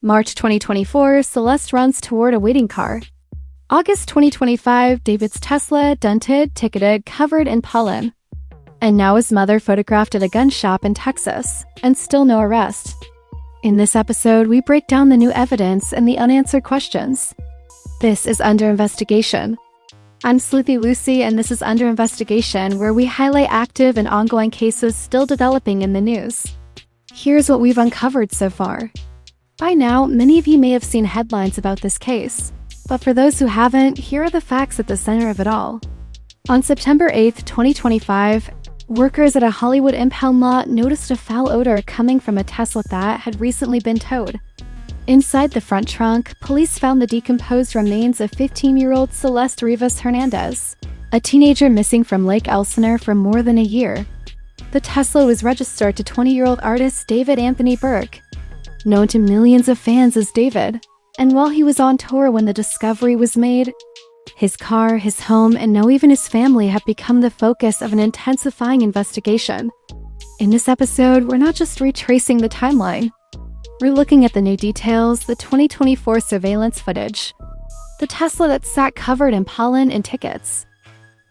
March 2024, Celeste runs toward a waiting car. August 2025, David's Tesla, dented, ticketed, covered in pollen. And now his mother photographed at a gun shop in Texas, and still no arrest. In this episode, we break down the new evidence and the unanswered questions. This is Under Investigation. I'm Sleepy Lucy, and this is Under Investigation, where we highlight active and ongoing cases still developing in the news. Here's what we've uncovered so far. By now, many of you may have seen headlines about this case. But for those who haven't, here are the facts at the center of it all. On September 8, 2025, workers at a Hollywood impound lot noticed a foul odor coming from a Tesla that had recently been towed. Inside the front trunk, police found the decomposed remains of 15-year-old Celeste Rivas Hernandez, a teenager missing from Lake Elsinore for more than a year. The Tesla was registered to 20-year-old artist David Anthony Burke, known to millions of fans as David. And while he was on tour when the discovery was made, his car, his home, and now even his family have become the focus of an intensifying investigation. In this episode, we're not just retracing the timeline. We're looking at the new details, the 2024 surveillance footage, the Tesla that sat covered in pollen and tickets,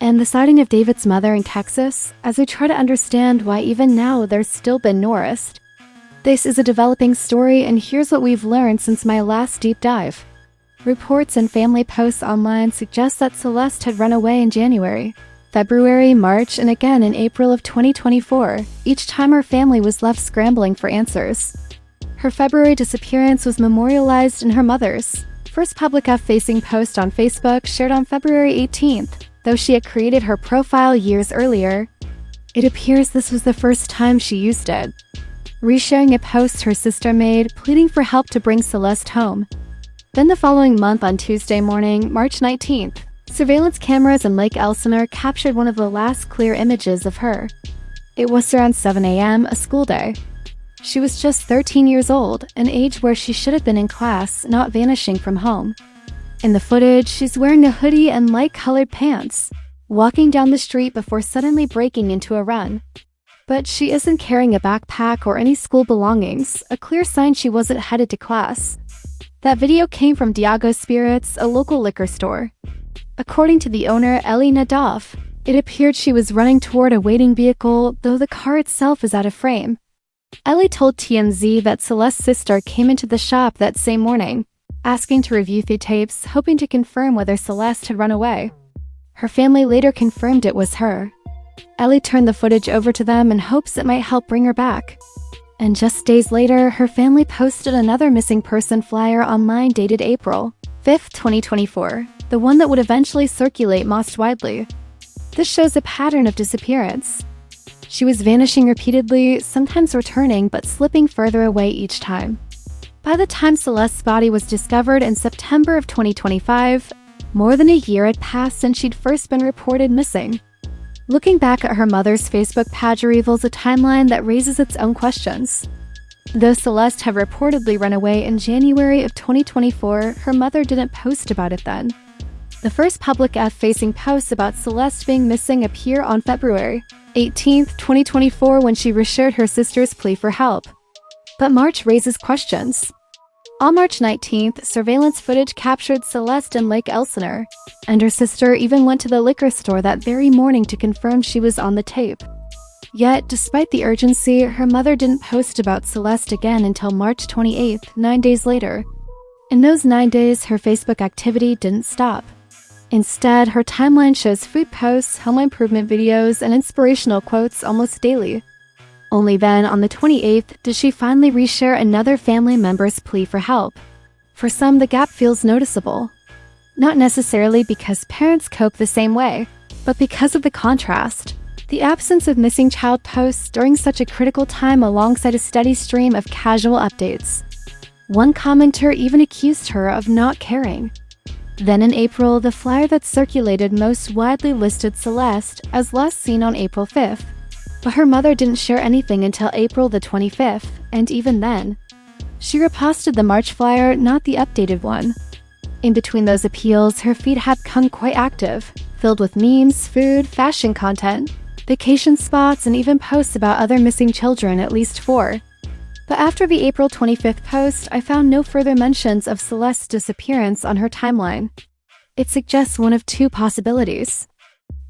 and the sighting of David's mother in Texas, as we try to understand why even now there's still been no arrest. This is a developing story, and here's what we've learned since my last deep dive. Reports and family posts online suggest that Celeste had run away in January, February, March, and again in April of 2024, each time her family was left scrambling for answers. Her February disappearance was memorialized in her mother's first public facing post on Facebook, shared on February 18th, though she had created her profile years earlier. It appears this was the first time she used it, resharing a post her sister made, pleading for help to bring Celeste home. Then the following month on Tuesday morning, March 19th, surveillance cameras in Lake Elsinore captured one of the last clear images of her. It was around 7 a.m., a school day. She was just 13 years old, an age where she should have been in class, not vanishing from home. In the footage, she's wearing a hoodie and light-colored pants, walking down the street before suddenly breaking into a run. But she isn't carrying a backpack or any school belongings, a clear sign she wasn't headed to class. That video came from Diageo Spirits, a local liquor store. According to the owner, Ellie Nadav, it appeared she was running toward a waiting vehicle, though the car itself is out of frame. Ellie told TMZ that Celeste's sister came into the shop that same morning, asking to review the tapes, hoping to confirm whether Celeste had run away. Her family later confirmed it was her. Ellie turned the footage over to them in hopes it might help bring her back. And just days later, her family posted another missing person flyer online dated April 5th, 2024, the one that would eventually circulate most widely. This shows a pattern of disappearance. She was vanishing repeatedly, sometimes returning but slipping further away each time. By the time Celeste's body was discovered in September of 2025, more than a year had passed since she'd first been reported missing. Looking back at her mother's Facebook page reveals a timeline that raises its own questions. Though Celeste had reportedly run away in January of 2024, her mother didn't post about it then. The first public facing posts about Celeste being missing appear on February 18, 2024, when she reshared her sister's plea for help. But March raises questions. On March 19th, surveillance footage captured Celeste in Lake Elsinore, and her sister even went to the liquor store that very morning to confirm she was on the tape. Yet, despite the urgency, her mother didn't post about Celeste again until March 28th, 9 days later. In those 9 days, her Facebook activity didn't stop. Instead, her timeline shows food posts, home improvement videos, and inspirational quotes almost daily. Only then, on the 28th, did she finally reshare another family member's plea for help. For some, the gap feels noticeable. Not necessarily because parents cope the same way, but because of the contrast. The absence of missing child posts during such a critical time alongside a steady stream of casual updates. One commenter even accused her of not caring. Then in April, the flyer that circulated most widely listed Celeste as last seen on April 5th. But her mother didn't share anything until April the 25th, and even then, she reposted the March flyer, not the updated one. In between those appeals, her feed had become quite active, filled with memes, food, fashion content, vacation spots, and even posts about other missing children, at least 4. But after the April 25th post, I found no further mentions of Celeste's disappearance on her timeline. It suggests one of two possibilities.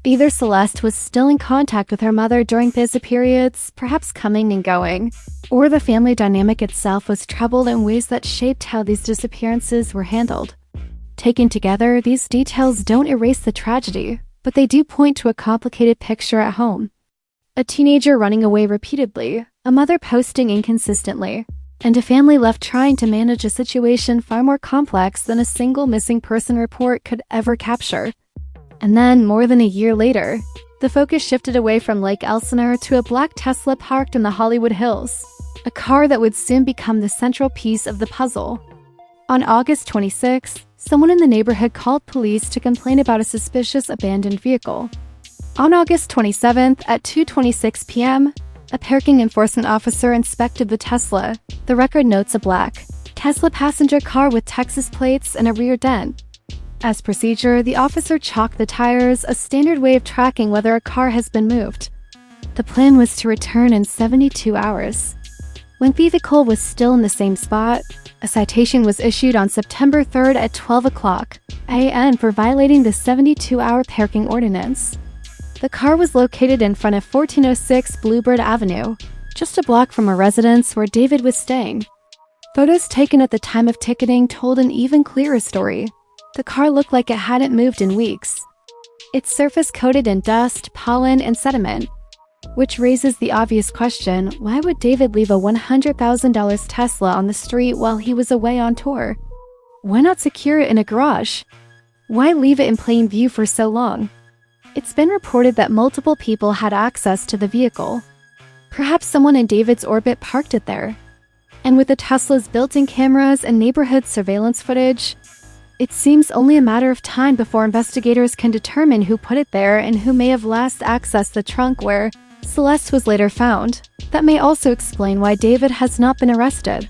Either Celeste was still in contact with her mother during busy periods, perhaps coming and going, or the family dynamic itself was troubled in ways that shaped how these disappearances were handled. Taken together, these details don't erase the tragedy, but they do point to a complicated picture at home. A teenager running away repeatedly, a mother posting inconsistently, and a family left trying to manage a situation far more complex than a single missing person report could ever capture. And then, more than a year later, the focus shifted away from Lake Elsinore to a black Tesla parked in the Hollywood Hills, a car that would soon become the central piece of the puzzle. On August 26, someone in the neighborhood called police to complain about a suspicious abandoned vehicle. On August 27th at 2:26 p.m., a parking enforcement officer inspected the Tesla. The record notes a black Tesla passenger car with Texas plates and a rear dent. As procedure, the officer chalked the tires, a standard way of tracking whether a car has been moved. The plan was to return in 72 hours. When the vehicle was still in the same spot, a citation was issued on September 3rd at 12 o'clock a.m. for violating the 72-hour parking ordinance. The car was located in front of 1406 Bluebird Avenue, just a block from a residence where David was staying. Photos taken at the time of ticketing told an even clearer story. The car looked like it hadn't moved in weeks. Its surface coated in dust, pollen, and sediment. Which raises the obvious question, why would David leave a $100,000 Tesla on the street while he was away on tour? Why not secure it in a garage? Why leave it in plain view for so long? It's been reported that multiple people had access to the vehicle. Perhaps someone in David's orbit parked it there. And with the Tesla's built-in cameras and neighborhood surveillance footage, it seems only a matter of time before investigators can determine who put it there and who may have last accessed the trunk where Celeste was later found. That may also explain why David has not been arrested.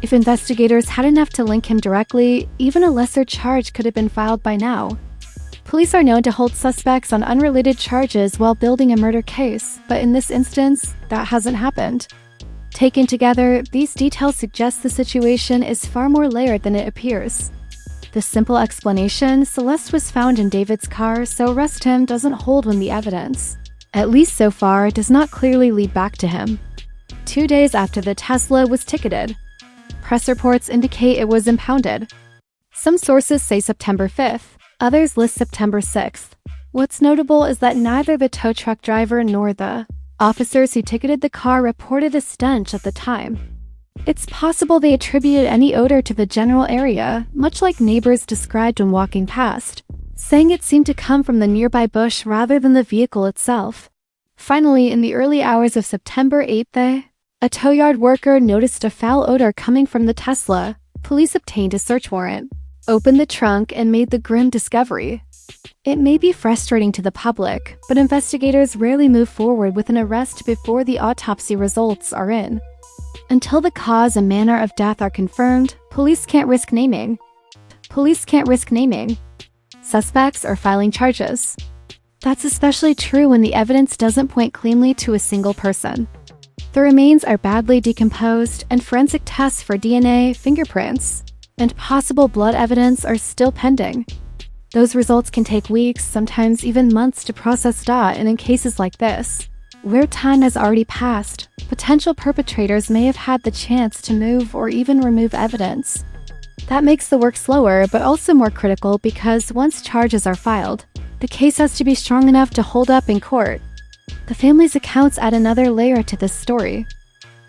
If investigators had enough to link him directly, even a lesser charge could have been filed by now. Police are known to hold suspects on unrelated charges while building a murder case, but in this instance, that hasn't happened. Taken together, these details suggest the situation is far more layered than it appears. The simple explanation, Celeste was found in David's car, so arrest him doesn't hold when the evidence, at least so far, does not clearly lead back to him. 2 days after the Tesla was ticketed, press reports indicate it was impounded. Some sources say September 5th, others list September 6th. What's notable is that neither the tow truck driver nor the officers who ticketed the car reported a stench at the time. It's possible they attributed any odor to the general area, much like neighbors described when walking past, saying it seemed to come from the nearby bush rather than the vehicle itself. Finally, in the early hours of September 8th, a tow yard worker noticed a foul odor coming from the Tesla. Police obtained a search warrant, opened the trunk, and made the grim discovery. It may be frustrating to the public, but investigators rarely move forward with an arrest before the autopsy results are in. Until the cause and manner of death are confirmed, police can't risk naming. Suspects or filing charges. That's especially true when the evidence doesn't point cleanly to a single person. The remains are badly decomposed, and forensic tests for DNA, fingerprints, and possible blood evidence are still pending. Those results can take weeks, sometimes even months to process, and in cases like this, where time has already passed, potential perpetrators may have had the chance to move or even remove evidence. That makes the work slower, but also more critical because once charges are filed, the case has to be strong enough to hold up in court. The family's accounts add another layer to this story.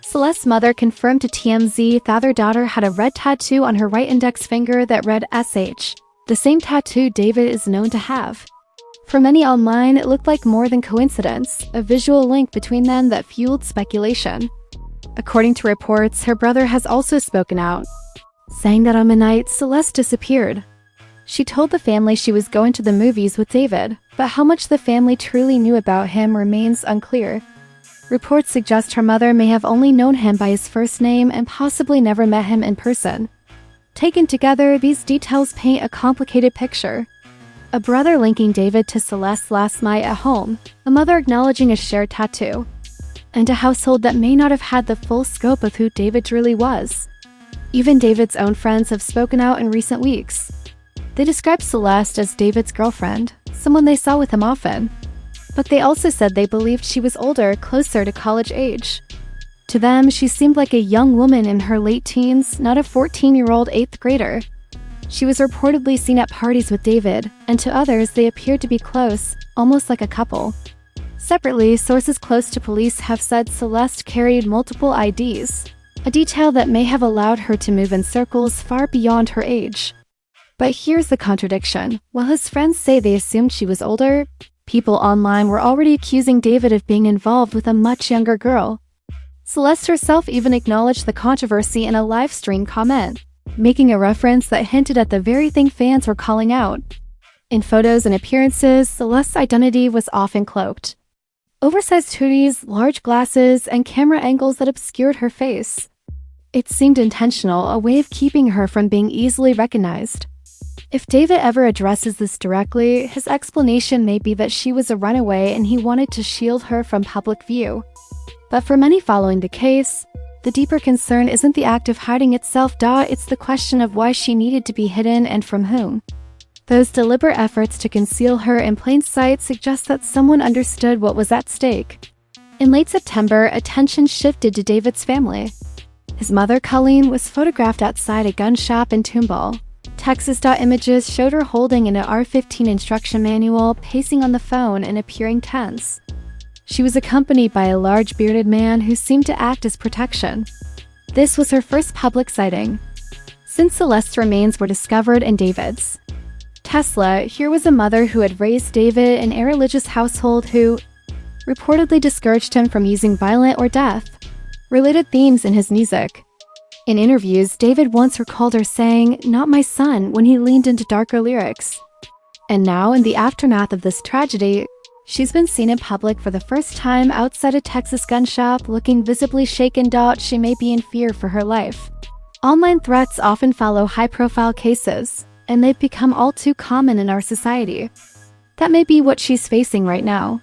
Celeste's mother confirmed to TMZ that their daughter had a red tattoo on her right index finger that read SH, the same tattoo David is known to have. For many online, it looked like more than coincidence, a visual link between them that fueled speculation. According to reports, her brother has also spoken out, saying that on the night Celeste disappeared. She told the family she was going to the movies with David, but how much the family truly knew about him remains unclear. Reports suggest her mother may have only known him by his first name and possibly never met him in person. Taken together, these details paint a complicated picture. A brother linking David to Celeste's last night at home, a mother acknowledging a shared tattoo, and a household that may not have had the full scope of who David really was. Even David's own friends have spoken out in recent weeks. They described Celeste as David's girlfriend, someone they saw with him often. But they also said they believed she was older, closer to college age. To them, she seemed like a young woman in her late teens, not a 14-year-old 8th grader. She was reportedly seen at parties with David, and to others they appeared to be close, almost like a couple. Separately, sources close to police have said Celeste carried multiple IDs, a detail that may have allowed her to move in circles far beyond her age. But here's the contradiction. While his friends say they assumed she was older, people online were already accusing David of being involved with a much younger girl. Celeste herself even acknowledged the controversy in a live stream comment, making a reference that hinted at the very thing fans were calling out. In photos and appearances, Celeste's identity was often cloaked. Oversized hoodies, large glasses, and camera angles that obscured her face. It seemed intentional, a way of keeping her from being easily recognized. If David ever addresses this directly, his explanation may be that she was a runaway and he wanted to shield her from public view. But for many following the case, the deeper concern isn't the act of hiding itself, it's the question of why she needed to be hidden and from whom. Those deliberate efforts to conceal her in plain sight suggest that someone understood what was at stake. In late September, attention shifted to David's family. His mother, Colleen, was photographed outside a gun shop in Tomball, Texas. Images showed her holding an AR-15 instruction manual, pacing on the phone and appearing tense. She was accompanied by a large bearded man who seemed to act as protection. This was her first public sighting since Celeste's remains were discovered in David's. Tesla, here was a mother who had raised David in a religious household who reportedly discouraged him from using violent or death-related themes in his music. In interviews, David once recalled her saying, "Not my son," when he leaned into darker lyrics. And now, in the aftermath of this tragedy, she's been seen in public for the first time outside a Texas gun shop, looking visibly shaken. She may be in fear for her life. Online threats often follow high-profile cases, and they've become all too common in our society. That may be what she's facing right now,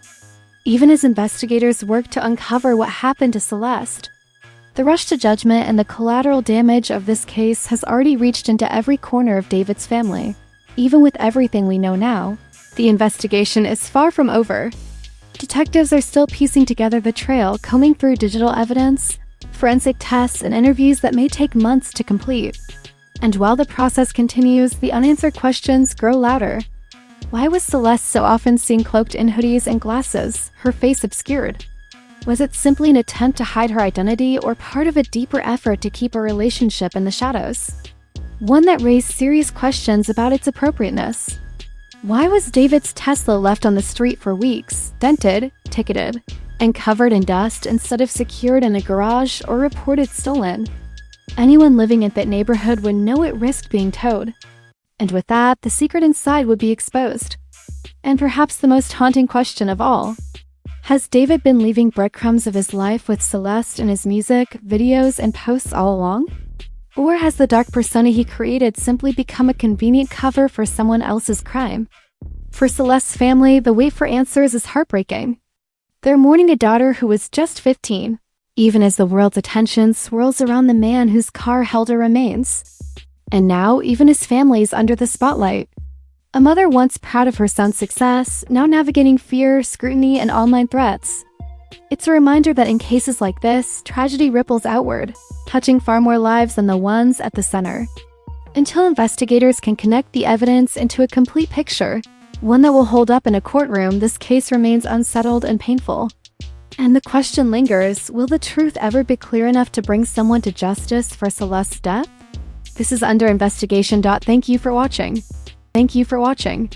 even as investigators work to uncover what happened to Celeste. The rush to judgment and the collateral damage of this case has already reached into every corner of David's family. Even with everything we know now, the investigation is far from over. Detectives are still piecing together the trail, combing through digital evidence, forensic tests, and interviews that may take months to complete. And while the process continues, the unanswered questions grow louder. Why was Celeste so often seen cloaked in hoodies and glasses, her face obscured? Was it simply an attempt to hide her identity or part of a deeper effort to keep a relationship in the shadows? One that raised serious questions about its appropriateness. Why was David's Tesla left on the street for weeks, dented, ticketed, and covered in dust instead of secured in a garage or reported stolen? Anyone living in that neighborhood would know it risked being towed. And with that, the secret inside would be exposed. And perhaps the most haunting question of all, has David been leaving breadcrumbs of his life with Celeste in his music, videos, and posts all along? Or has the dark persona he created simply become a convenient cover for someone else's crime? For Celeste's family, the wait for answers is heartbreaking. They're mourning a daughter who was just 15, even as the world's attention swirls around the man whose car held her remains. And now, even his family is under the spotlight. A mother once proud of her son's success, now navigating fear, scrutiny, and online threats. It's a reminder that in cases like this, tragedy ripples outward, touching far more lives than the ones at the center. Until investigators can connect the evidence into a complete picture, one that will hold up in a courtroom, this case remains unsettled and painful. And the question lingers, will the truth ever be clear enough to bring someone to justice for Celeste's death? This is Under Investigation. Thank you for watching. Thank you for watching.